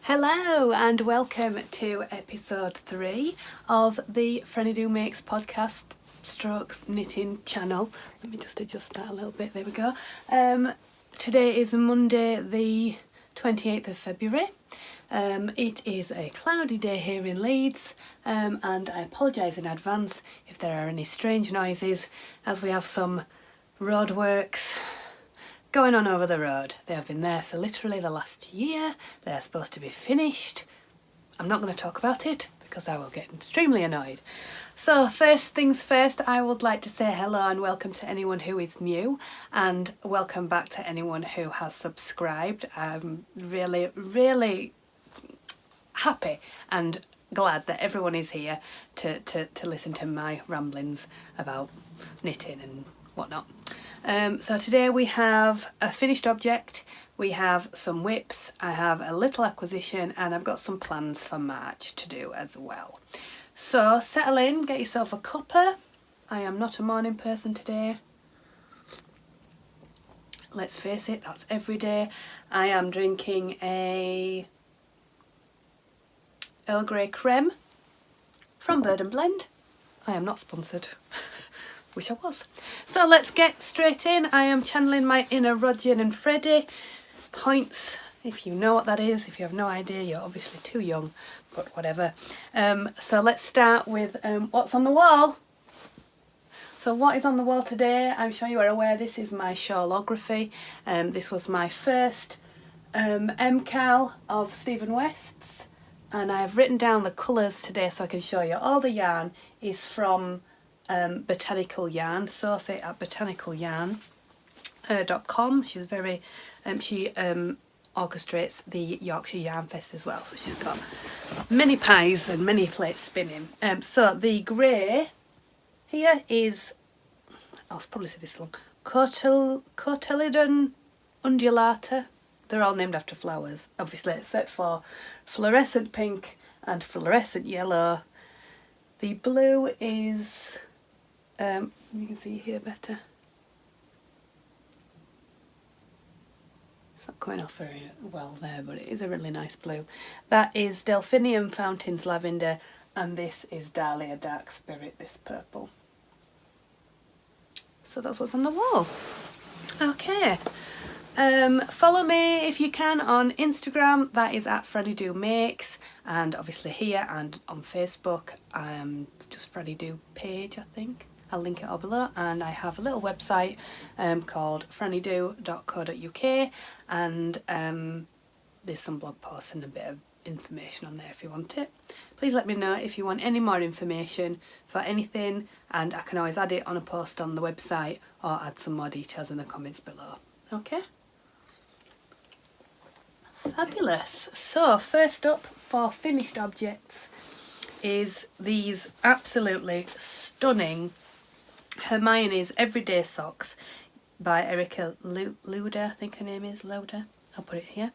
Hello and welcome to episode 3 of the FrannyDoMakes podcast stroke knitting channel. Let me just adjust that a little bit, there we go. Today is Monday the 28th of February. It is a cloudy day here in Leeds and I apologise in advance if there are any strange noises as we have some roadworks going on over the road. They have been there for literally the last year. They're supposed to be finished. I'm not going to talk about it because I will get extremely annoyed. So first things first, I would like to say hello and welcome to anyone who is new, and welcome back to anyone who has subscribed. I'm really happy and glad that everyone is here to listen to my ramblings about knitting and whatnot. So today we have a finished object, we have some whips, I have a little acquisition, and I've got some plans for March to do as well. So settle in, get yourself a cuppa. I am not a morning person today. Let's face it, that's every day. I am drinking a Earl Grey creme from Bird and Blend. I am not sponsored. Wish I was. So let's get straight in. I am channeling my inner Roger and Freddie. Points, if you know what that is. If you have no idea, you're obviously too young, but whatever. So let's start with what's on the wall. So what is on the wall today? I'm sure you are aware this is my SHAWLOGRAPHY. This was my first MCCLURE of Stephen West's, and I have written down the colours today so I can show you. All the yarn is from Botanical Yarn, Sophie at botanicalYarn.com. She's very she orchestrates the Yorkshire Yarn Fest as well, so she's got many pies and many plates spinning. So the grey here is, I'll probably say this long, COTELYDON UNDULATA. They're all named after flowers, obviously, except for fluorescent pink and fluorescent yellow. The blue is you can see here better. It's not coming off very well there, but it is a really nice blue. That is Delphinium Fountains Lavender, and this is Dahlia Dark Spirit, this purple. So that's what's on the wall. Okay. Follow me if you can on Instagram, that is at FrannyDoMakes, and obviously here and on Facebook, just FrannyDo page, I think. I'll link it all below, and I have a little website called FrannyDo.co.uk, and there's some blog posts and a bit of information on there if you want it. Please let me know if you want any more information for anything, and I can always add it on a post on the website or add some more details in the comments below. Okay? Fabulous. So first up for finished objects is these absolutely stunning Hermione'S Everyday Socks by Erica Luda, I think her name is, Loda. I'll put it here.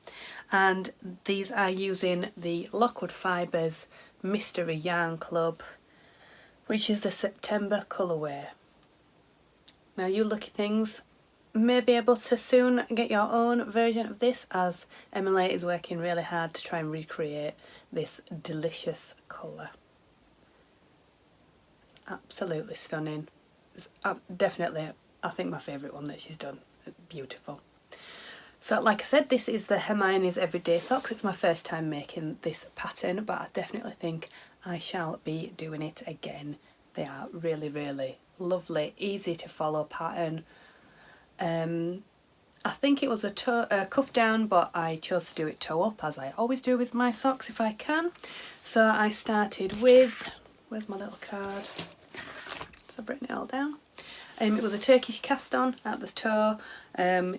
And these are using the LOCKWOOD Fibres Mystery Yarn Club, which is the September colourway. Now you lucky things may be able to soon get your own version of this, as Emily is working really hard to try and recreate this delicious colour. Absolutely stunning. It's definitely, I think, my favourite one that she's done. It's beautiful. So like I said, this is the Hermione'S Everyday Socks. It's my first time making this pattern, but I definitely think I shall be doing it again. They are really lovely, easy to follow pattern. I think it was a cuff down, but I chose to do it toe up, as I always do with my socks if I can. So I started with, where's my little card? So I've written it all down. It was a Turkish cast on at the toe,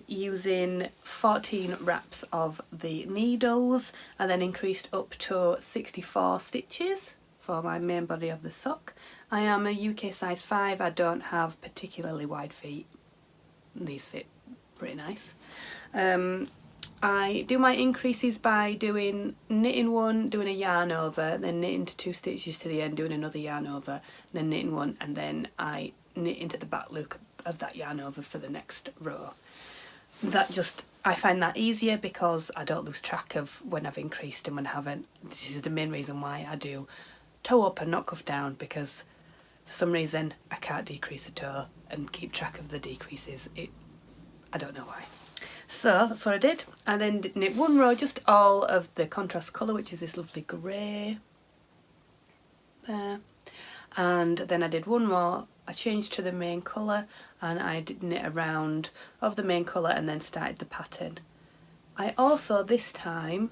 using 14 wraps of the needles, and then increased up to 64 stitches for my main body of the sock. I am a UK size 5, I don't have particularly wide feet. These fit pretty nice. I do my increases by doing knitting one, doing a yarn over, then knitting to 2 stitches to the end, doing another yarn over, then knitting one, and then I knit into the back loop of that yarn over for the next row. I find that easier because I don't lose track of when I've increased and when I haven't. This is the main reason why I do toe up and not cuff down, because for some reason I can't decrease a toe and keep track of the decreases. I don't know why. So that's what I did. I then knit one row, just all of the contrast colour, which is this lovely grey there, and then I did one more. I changed to the main colour and I did knit a round of the main colour and then started the pattern. I also this time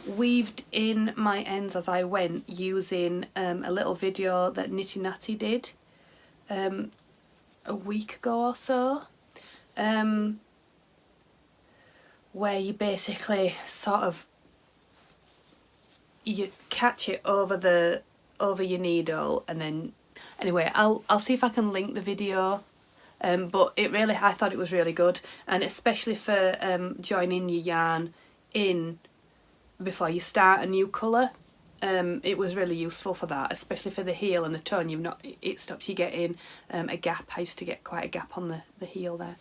weaved in my ends as I went, using a little video that Natty did a week ago or so, where you basically sort of, you catch it over your needle, and then anyway, I'll see if I can link the video, but I thought it was really good, and especially for joining your yarn in before you start a new colour. It was really useful for that, especially for the heel and the tone. It stops you getting a gap. I used to get quite a gap on the heel there.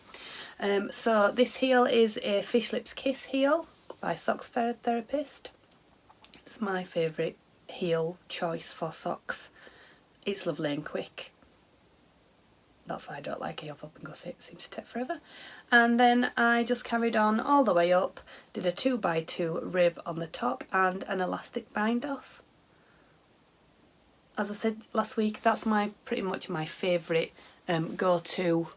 So this heel is a Fish Lips Kiss heel by Socks Therapist. It's my favourite heel choice for socks. It's lovely and quick. That's why I don't like heel up and gusset. It seems to take forever. And then I just carried on all the way up, did a 2x2 rib on the top and an elastic bind off. As I said last week, that's pretty much my favourite go-to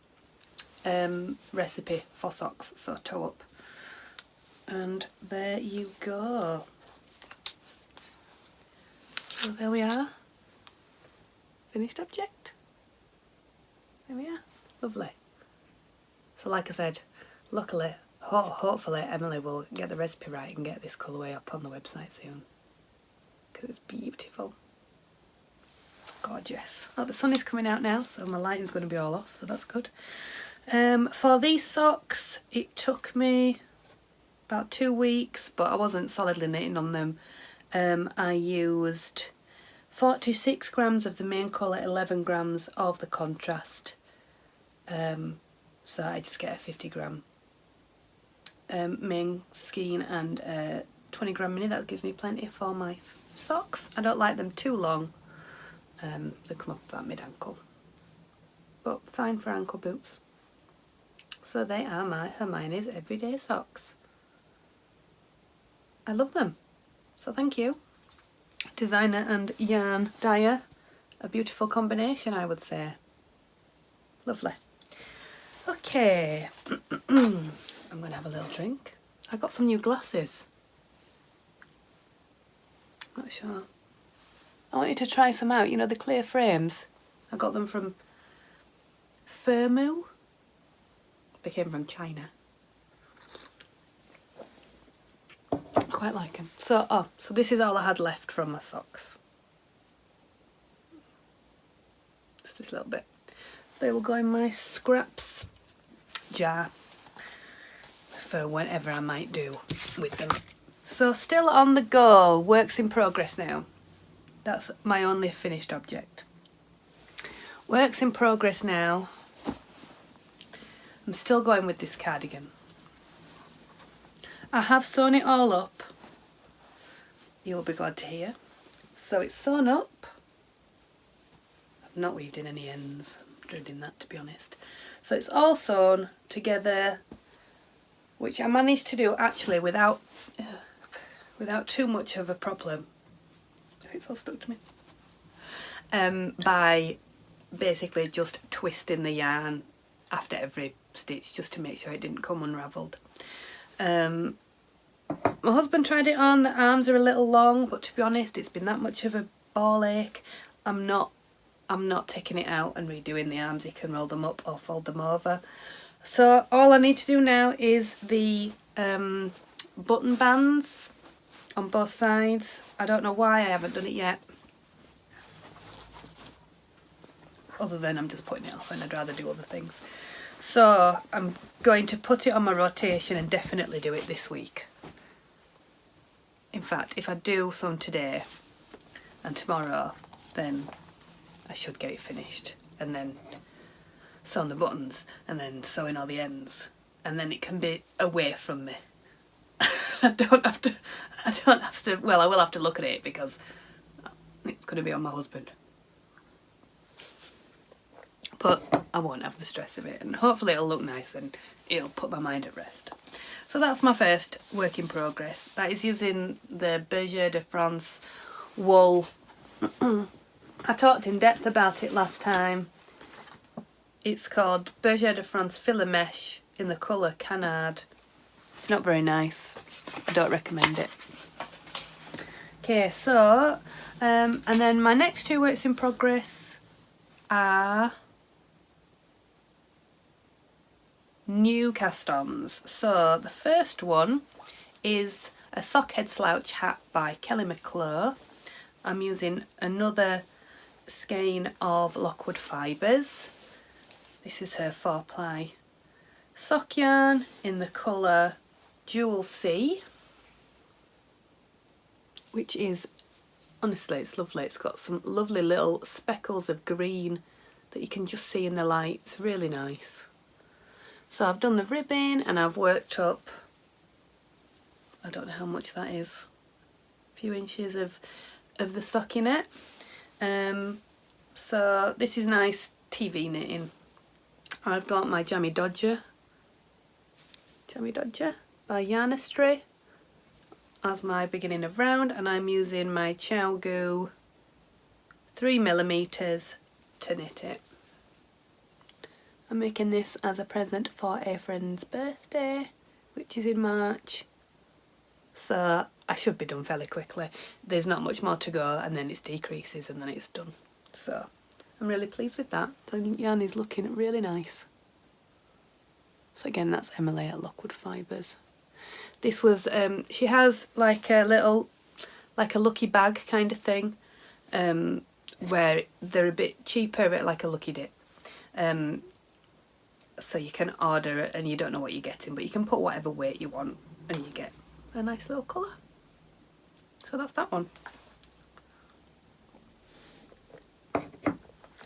recipe for socks, so toe up. And there you go. So there we are. Finished object. There we are. Lovely. So like I said, luckily, hopefully Emily will get the recipe right and get this colourway up on the website soon, because it's beautiful. Gorgeous. Oh, the sun is coming out now, so my lighting's going to be all off, so that's good. For these socks, it took me about 2 weeks, but I wasn't solidly knitting on them. I used 46 grams of the main colour, 11 grams of the contrast. So I just get a 50 gram main skein and a 20 gram mini. That gives me plenty for my socks. I don't like them too long. They come up about mid-ankle, but fine for ankle boots. So they are my Hermione's everyday socks. I love them. So thank you, designer and yarn dyer. A beautiful combination, I would say. Lovely. Okay, I'm going to have a little drink. I got some new glasses. Not sure. I want you to try some out. You know, the clear frames. I got them from FIBRES. They came from China. I quite like them. So this is all I had left from my socks. Just this little bit. They will go in my scraps jar for whatever I might do with them. So still on the go, works in progress now. That's my only finished object. Works in progress now. I'm still going with this cardigan. I have sewn it all up. You'll be glad to hear. So it's sewn up. I've not weaved in any ends. I'm dreading that, to be honest. So it's all sewn together, which I managed to do actually without too much of a problem. It's all stuck to me. By basically just twisting the yarn after every stitch, just to make sure it didn't come unravelled. My husband tried it on. The arms are a little long, but to be honest, it's been that much of a ball ache. I'm not taking it out and redoing the arms. You can roll them up or fold them over. So all I need to do now is the button bands on both sides. I don't know why I haven't done it yet, other than I'm just putting it off and I'd rather do other things. So I'm going to put it on my rotation and definitely do it this week. In fact, if I do some today and tomorrow, then I should get it finished, and then sew on the buttons and then sew in all the ends and then it can be away from me. I don't have to, well, I will have to look at it because it's going to be on my husband. But I won't have the stress of it, and hopefully it'll look nice and it'll put my mind at rest. So that's my first work in progress. That is using the Berger de France wool. I talked in depth about it last time. It's called Berger de France Filler Mesh in the colour Canard. It's not very nice. I don't recommend it. Okay, so, and then my next two works in progress are new cast-ons. So the first one is a SOCKHEAD slouch hat by MCCLURE. I'm using another skein of Lockwood fibres. This is her 4-ply sock yarn in the colour Jewel Sea, which is, honestly, it's lovely. It's got some lovely little speckles of green that you can just see in the light. It's really nice. So I've done the ribbing and I've worked up, I don't know how much that is, a few inches of the stockinette. So this is nice TV knitting. I've got my Jammy Dodger by Yarnistry as my beginning of round, and I'm using my CHOWGOO 3mm to knit it. I'm making this as a present for a friend's birthday, which is in March. So I should be done fairly quickly. There's not much more to go, and then it decreases and then it's done. So I'm really pleased with that. I think yarn is looking really nice. So again, that's Emily at Lockwood Fibres. This was, she has like a little, like a lucky bag kind of thing, where they're a bit cheaper, a bit like a lucky dip. So you can order it and you don't know what you're getting, but you can put whatever weight you want and you get a nice little colour. So that's that one.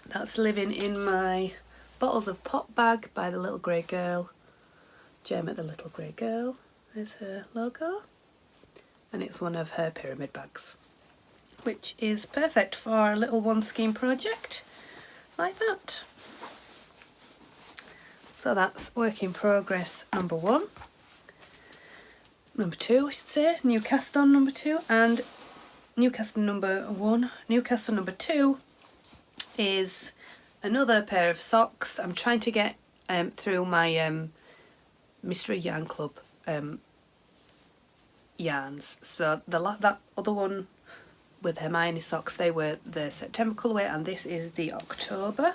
That's living in my Bottles of Pop bag by the Little Grey Girl. Gem at the Little Grey Girl. There's her logo. And it's one of her pyramid bags, which is perfect for a little one scheme project like that. So that's work in progress number 1. Number 2, I should say, new cast on number 2, and new cast on number 1. New cast on number 2 is another pair of socks. I'm trying to get through my Mystery Yarn Club yarns. So that other one with Hermione socks, they were the September colourway, and this is the October.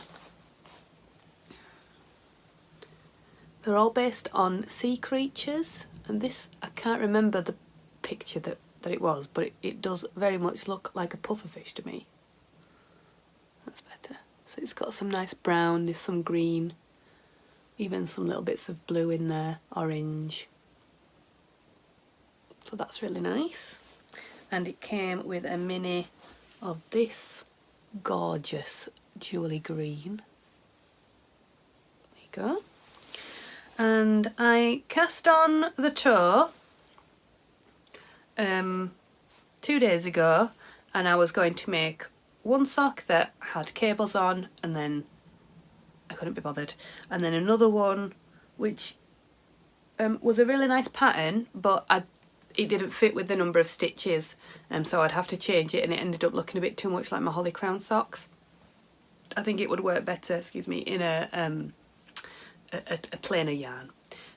They're all based on sea creatures, and this, I can't remember the picture that it was, but it does very much look like a pufferfish to me. That's better. So it's got some nice brown, there's some green, even some little bits of blue in there, orange. So that's really nice. And it came with a mini of this gorgeous jewelly green. There you go. And I cast on the toe 2 days ago, and I was going to make one sock that had cables on, and then I couldn't be bothered, and then another one which was a really nice pattern, but it didn't fit with the number of stitches, so I'd have to change it, and it ended up looking a bit too much like my Holly Crown socks. I think it would work better, excuse me, in a plainer yarn.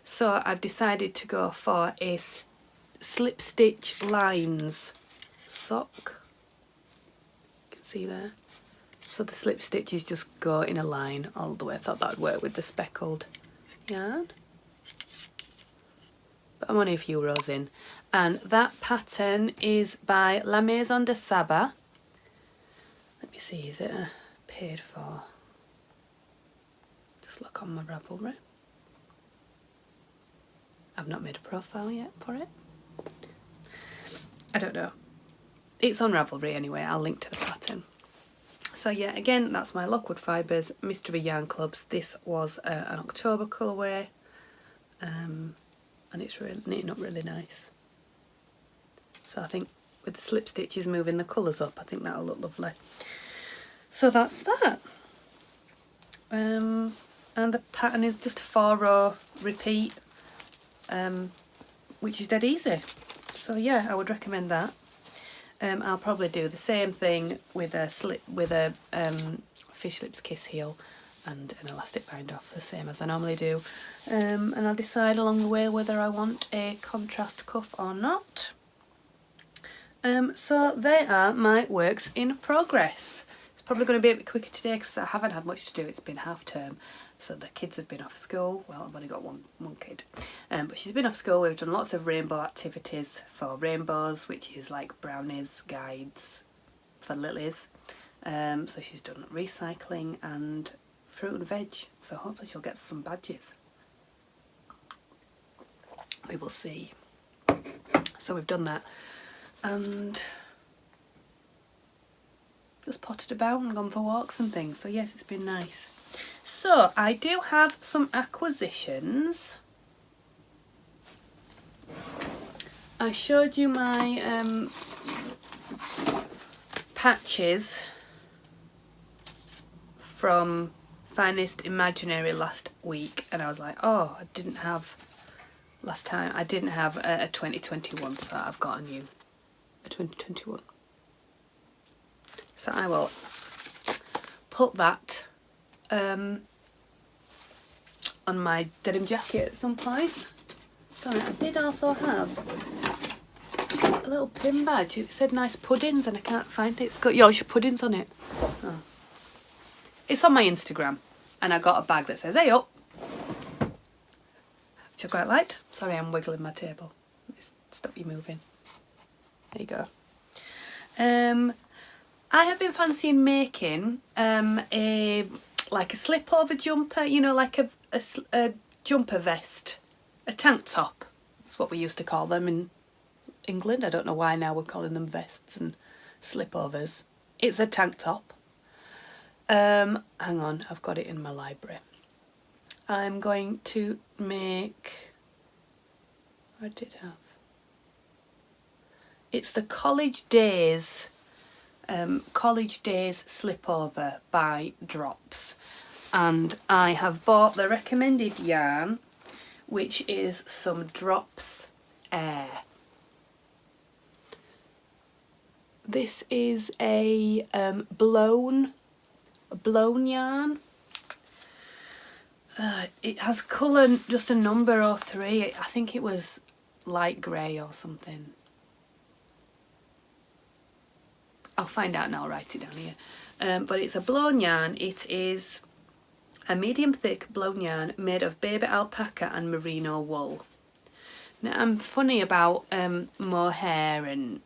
So I've decided to go for a slip stitch lines sock. You can see there. So the slip stitches just go in a line all the way. I thought that would work with the speckled yarn. But I'm only a few rows in. And that pattern is by La Maison de SABA. Let me see, is it paid for? Just look on my Ravelry. I've not made a profile yet for it. I don't know. It's on Ravelry anyway, I'll link to the pattern. So yeah, again, that's my Lockwood Fibres Mystery Yarn Clubs. This was an October colourway. and it's really knitting up really nice. So I think with the slip stitches moving the colours up, I think that'll look lovely. So that's that. And the pattern is just a 4-row repeat, which is dead easy. So yeah, I would recommend that. I'll probably do the same thing with a fish lips kiss heel and an elastic bind off, the same as I normally do. And I'll decide along the way whether I want a contrast cuff or not. So they are my works in progress. It's probably going to be a bit quicker today because I haven't had much to do. It's been half term, so the kids have been off school. Well, I've only got one kid, but she's been off school. We've done lots of rainbow activities for rainbows, which is like brownies, guides for lilies. So she's done recycling and fruit and veg, so hopefully she'll get some badges. We will see. So we've done that and just potted about and gone for walks and things, so yes, it's been nice. So I do have some acquisitions. I showed you my patches from Finest Imaginary last week, and I was like, oh, I didn't have last time, I didn't have a 2021, so I've got a 2021. So I will put that on my denim jacket at some point. Sorry, I did also have a little pin badge. It said nice puddings and I can't find it. It's got your puddings on it. Oh. It's on my Instagram and I got a bag that says hey up, which I quite liked. Sorry, I'm wiggling my table. Stop you moving. There you go. I have been fancying making a slip over jumper, you know, like a jumper vest, a tank top. That's what we used to call them in England. I don't know why now we're calling them vests and slipovers. It's a tank top. Hang on, I've got it in my library. I'm going to make, I did have, it's the College Days slipover by Drops, and I have bought the recommended yarn, which is some Drops Air. This is a blown yarn. It has colour, just a number 03. I think it was light grey or something. I'll find out and I'll write it down here. But it's a blown yarn. It is a medium thick blown yarn made of baby alpaca and merino wool. Now I'm funny about mohair and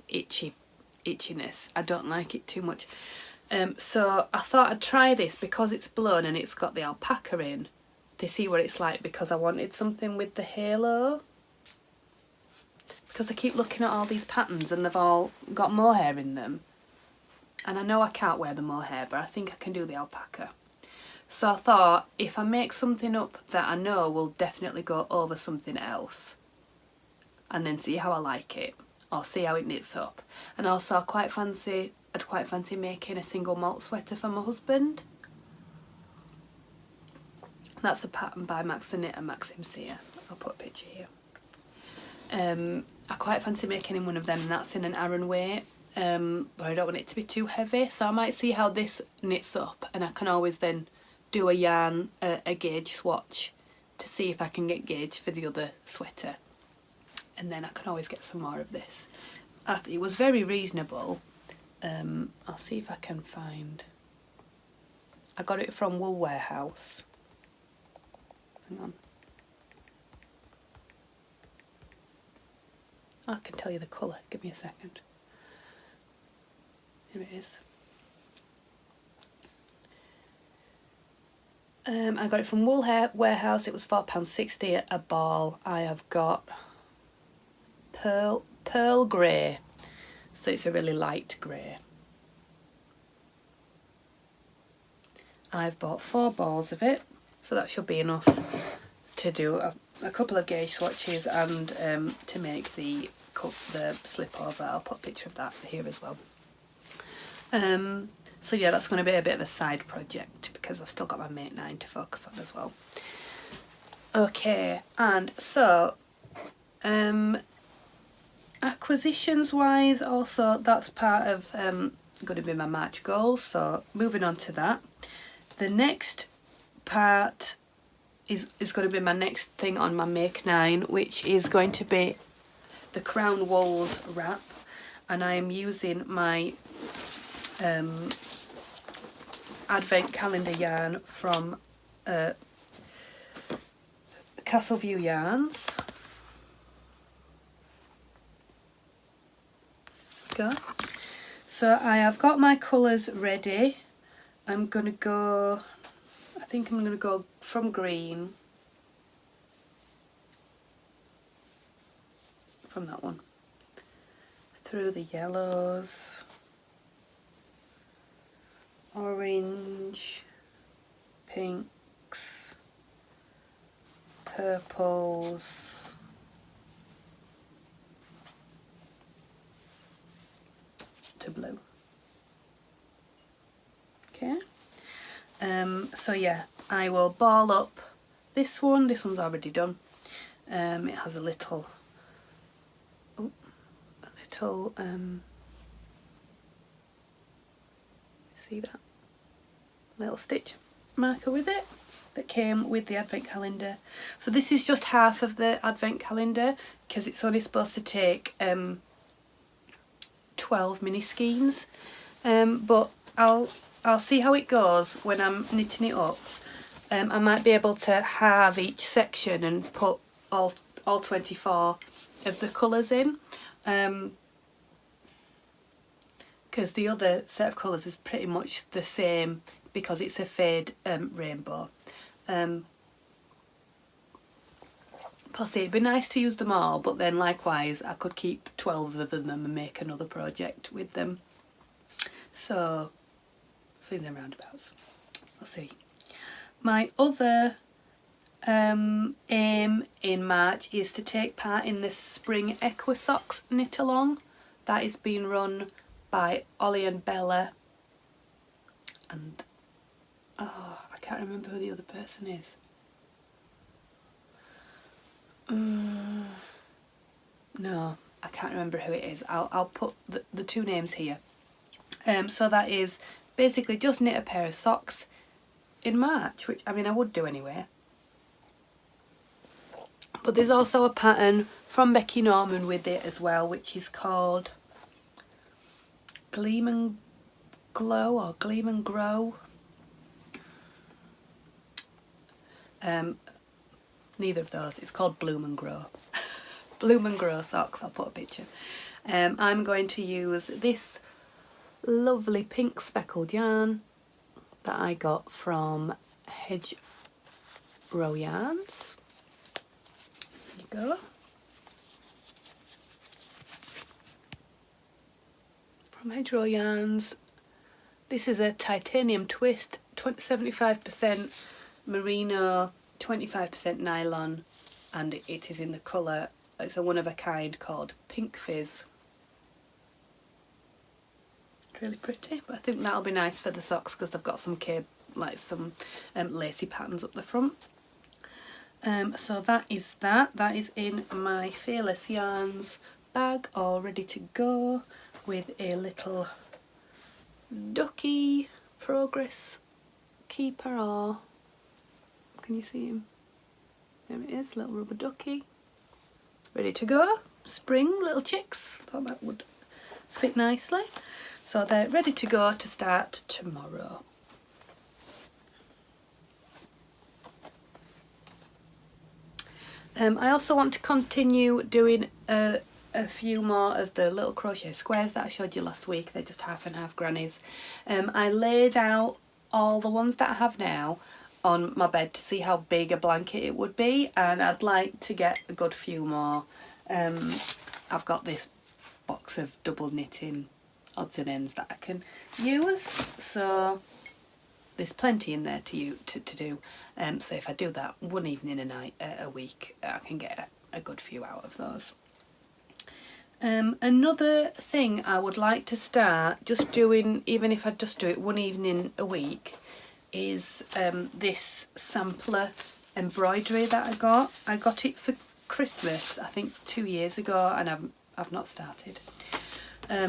itchiness. I don't like it too much. So I thought I'd try this because it's blown and it's got the alpaca in to see what it's like, because I wanted something with the halo. Because I keep looking at all these patterns and they've all got mohair in them. And I know I can't wear the mohair, but I think I can do the alpaca. So I thought if I make something up that I know will definitely go over something else, and then see how I like it, or see how it knits up. And also I'd quite fancy making a single malt sweater for my husband. That's a pattern by Max the Knit and Maxim. I'll put a picture here. I quite fancy making him one of them, and that's in an ARAN weight, but I don't want it to be too heavy, so I might see how this knits up, and I can always then do a yarn, a gauge swatch to see if I can get gauge for the other sweater, and then I can always get some more of this. It was very reasonable. I'll see if I can find, I got it from Wool Warehouse. Hang on. I can tell you the colour, give me a second. Here it is. I got it from Wool Warehouse, it was £4.60 a ball. I have got pearl grey, so it's a really light grey. I've bought 4 balls of it, so that should be enough to do a couple of gauge swatches and to make the slip over. I'll put a picture of that here as well. So yeah, that's going to be a bit of a side project because I've still got my Mate 9 to focus on as well. Okay, and so acquisitions wise, also that's part of going to be my March goals, so moving on to that. The next part is going to be my next thing on my Make 9, which is going to be the Crown Walls wrap, and I am using my advent calendar yarn from CastleView yarns. Go. So I have got my colours ready. I'm going to go, I think I'm going to go from green, from that one, through the yellows, orange, pinks, purples, to blue. Okay, so yeah, I will ball up this one. This one's already done. It has a little, see that little stitch marker with it that came with the advent calendar. So this is just half of the advent calendar because it's only supposed to take 12 mini skeins, but I'll see how it goes when I'm knitting it up. I might be able to halve each section and put all 24 of the colours in, because the other set of colours is pretty much the same because it's a fade rainbow. Plus it'd be nice to use them all, but then likewise I could keep 12 of them and make another project with them. So swings and roundabouts. We'll see. My other aim in March is to take part in this spring EQUISOX knit along that is being run by Ollie and Bella, and oh, I can't remember who the other person is. No, I can't remember who it is. I'll put the two names here. So that is basically just knit a pair of socks in March, which I mean I would do anyway. But there's also a pattern from Becky Norman with it as well, which is called Gleam and Glow or Gleam and Grow. Neither of those. It's called Bloom and Grow. Bloom and Grow socks. I'll put a picture. I'm going to use this lovely pink speckled yarn that I got from HEDGEROW yarns. There you go. From HEDGEROW yarns. This is a titanium twist, 75% merino, 25% nylon, and it is in the colour, it's a one of a kind called Pink Fizz. It's really pretty, but I think that'll be nice for the socks because they've got some lacy patterns up the front. So that is in my Fearless Yarns bag, all ready to go, with a little ducky progress keeper, or can you see him? There it is, little rubber ducky. Ready to go. Spring, little chicks. Thought that would fit nicely. So they're ready to go to start tomorrow. I also want to continue doing a few more of the little crochet squares that I showed you last week. They're just half and half grannies. I laid out all the ones that I have now on my bed to see how big a blanket it would be, and I'd like to get a good few more. I've got this box of double knitting odds and ends that I can use, so there's plenty in there to do. So if I do that one evening a week, I can get a good few out of those. Another thing I would like to start just doing, even if I just do it one evening a week, is this sampler embroidery that I got. I got it for Christmas, I think 2 years ago, and I've not started.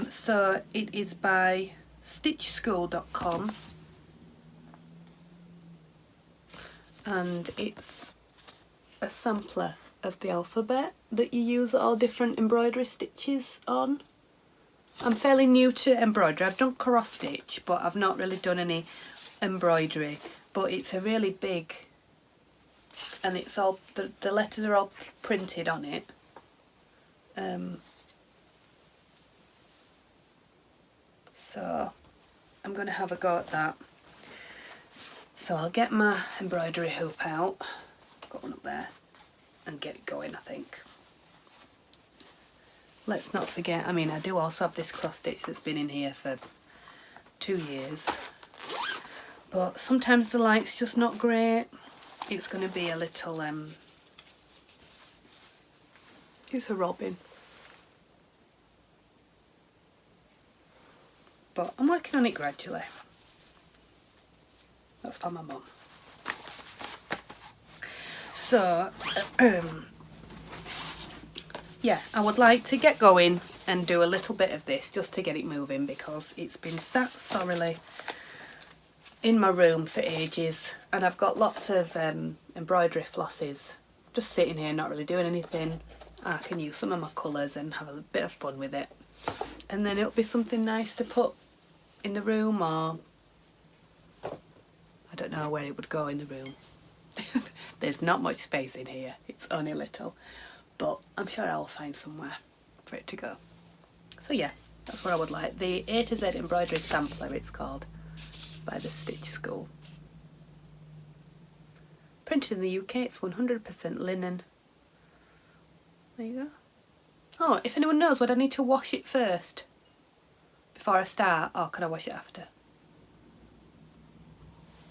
So it is by stitchschool.com, and it's a sampler of the alphabet that you use all different embroidery stitches on. I'm fairly new to embroidery. I've done cross stitch, but I've not really done any embroidery. But it's a really big, and it's all, the letters are all printed on it. So I'm going to have a go at that. So I'll get my embroidery hoop out, got one up there, and get it going, I think. Let's not forget, I mean, I do also have this cross stitch that's been in here for 2 years, but sometimes the light's just not great. It's going to be a little, it's a robin. But I'm working on it gradually. That's for my mum. So, yeah, I would like to get going and do a little bit of this just to get it moving, because it's been sat sorrily in my room for ages, and I've got lots of embroidery flosses just sitting here not really doing anything. I can use some of my colours and have a bit of fun with it, and then it'll be something nice to put in the room, or I don't know where it would go in the room. There's not much space in here, it's only little, but I'm sure I'll find somewhere for it to go. So yeah, that's what I would like. The A to Z embroidery sampler, it's called, by the Stitch School. Printed in the UK, it's 100% linen. There you go. Oh, if anyone knows, would I need to wash it first before I start, or can I wash it after?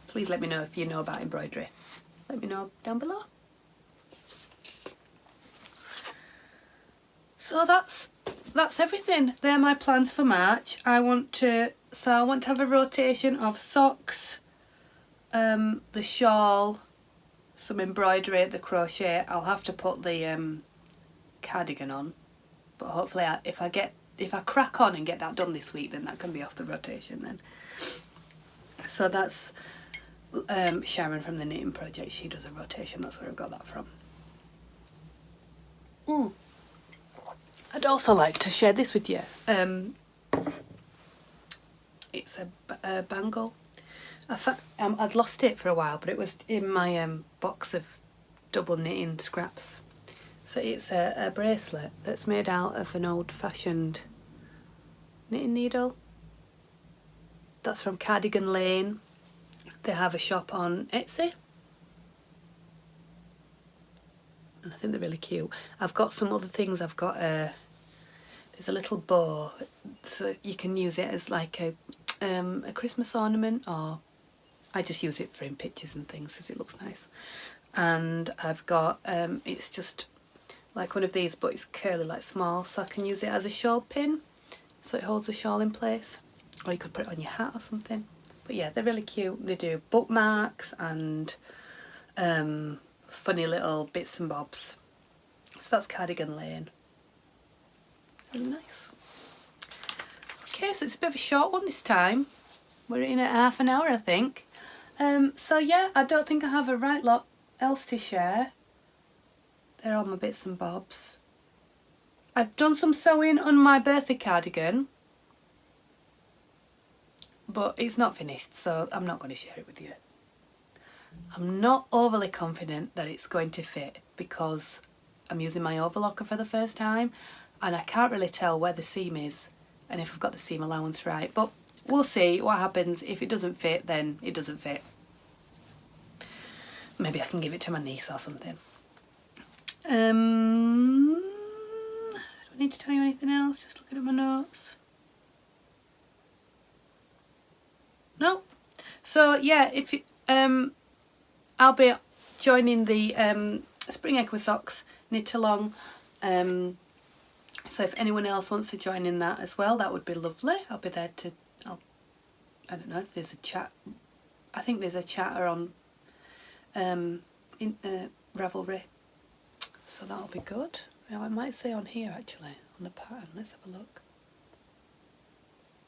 Please let me know if you know about embroidery. Let me know down below. So that's everything. They're my plans for March. I want to have a rotation of socks, the shawl, some embroidery, the crochet. I'll have to put the cardigan on, but hopefully if I crack on and get that done this week, then that can be off the rotation then. So that's Sharon from the Knitting Project. She does a rotation, that's where I got that from. I'd also like to share this with you. It's a bangle. I'd lost it for a while, but it was in my box of double knitting scraps. So it's a bracelet that's made out of an old-fashioned knitting needle. That's from Cardigan Lane. They have a shop on Etsy, and I think they're really cute. I've got some other things. I've got there's a little bow, so you can use it as like a Christmas ornament, or I just use it for in pictures and things because it looks nice. And I've got it's just like one of these, but it's curly, like small, so I can use it as a shawl pin, so it holds the shawl in place, or you could put it on your hat or something. But yeah, they're really cute. They do bookmarks and funny little bits and bobs. So that's Cardigan Lane. Really nice. Okay, so it's a bit of a short one this time. We're in at half an hour, I think. So yeah, I don't think I have a right lot else to share. They're all my bits and bobs. I've done some sewing on my birthday cardigan, but it's not finished, so I'm not going to share it with you. I'm not overly confident that it's going to fit because I'm using my overlocker for the first time, and I can't really tell where the seam is and if I've got the seam allowance right, but we'll see what happens. If it doesn't fit, then it doesn't fit. Maybe I can give it to my niece or something. I don't need to tell you anything else, just looking at my notes. No. So yeah, if you, I'll be joining the Spring EQUISOX knit along. So if anyone else wants to join in that as well, that would be lovely. I'll be there to, I don't know if there's a chat. I think there's a chatter on in Ravelry. So that'll be good. Well, I might say on here actually, on the pattern. Let's have a look.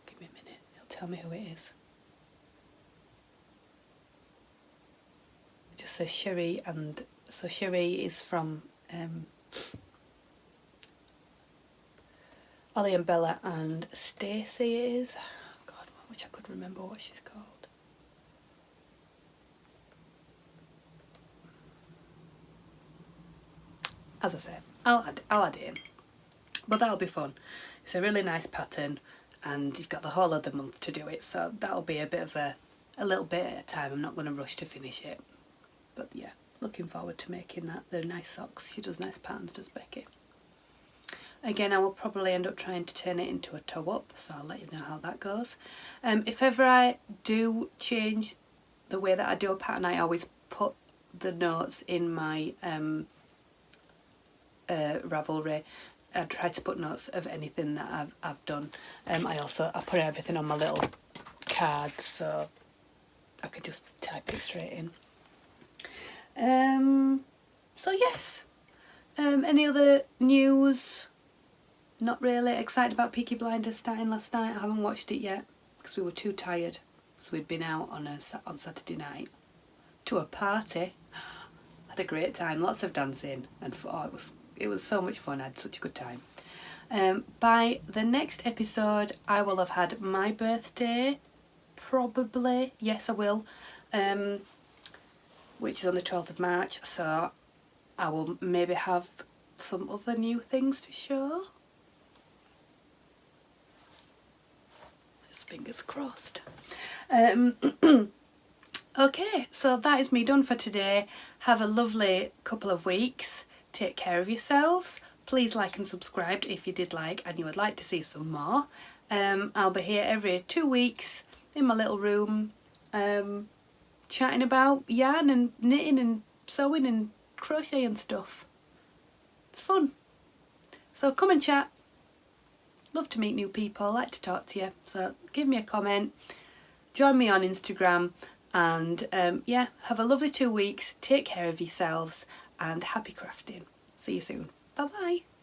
Give me a minute, it'll tell me who it is. It just says Sherry, and so Sherry is from Ollie and Bella, and Stacey it is. Oh God, I wish I could remember what she's called. As I say, I'll add it in, but that'll be fun. It's a really nice pattern, and you've got the whole of the month to do it, so that'll be a bit of a little bit at a time. I'm not going to rush to finish it, but yeah, looking forward to making that. They're nice socks. She does nice patterns, does Becky. Again, I will probably end up trying to turn it into a toe up, so I'll let you know how that goes. If ever I do change the way that I do a pattern, I always put the notes in my Ravelry. I try to put notes of anything that I've done. I put everything on my little cards, so I could just type it straight in. So yes, any other news? Not really. Excited about Peaky Blinders starting last night. I haven't watched it yet because we were too tired, so we'd been out on Saturday night to a party. Had a great time, lots of dancing, and it was so much fun. I had such a good time. By the next episode I will have had my birthday, probably. Yes, I will, which is on the 12th of March, so I will maybe have some other new things to show. Fingers crossed. Okay, so that is me done for today. Have a lovely couple of weeks. Take care of yourselves. Please like and subscribe if you did like and you would like to see some more. I'll be here every 2 weeks in my little room, chatting about yarn and knitting and sewing and crochet and stuff. It's fun. So come and chat. Love to meet new people, like to talk to you, so give me a comment, join me on Instagram, and yeah, have a lovely 2 weeks, take care of yourselves, and happy crafting. See you soon. Bye bye.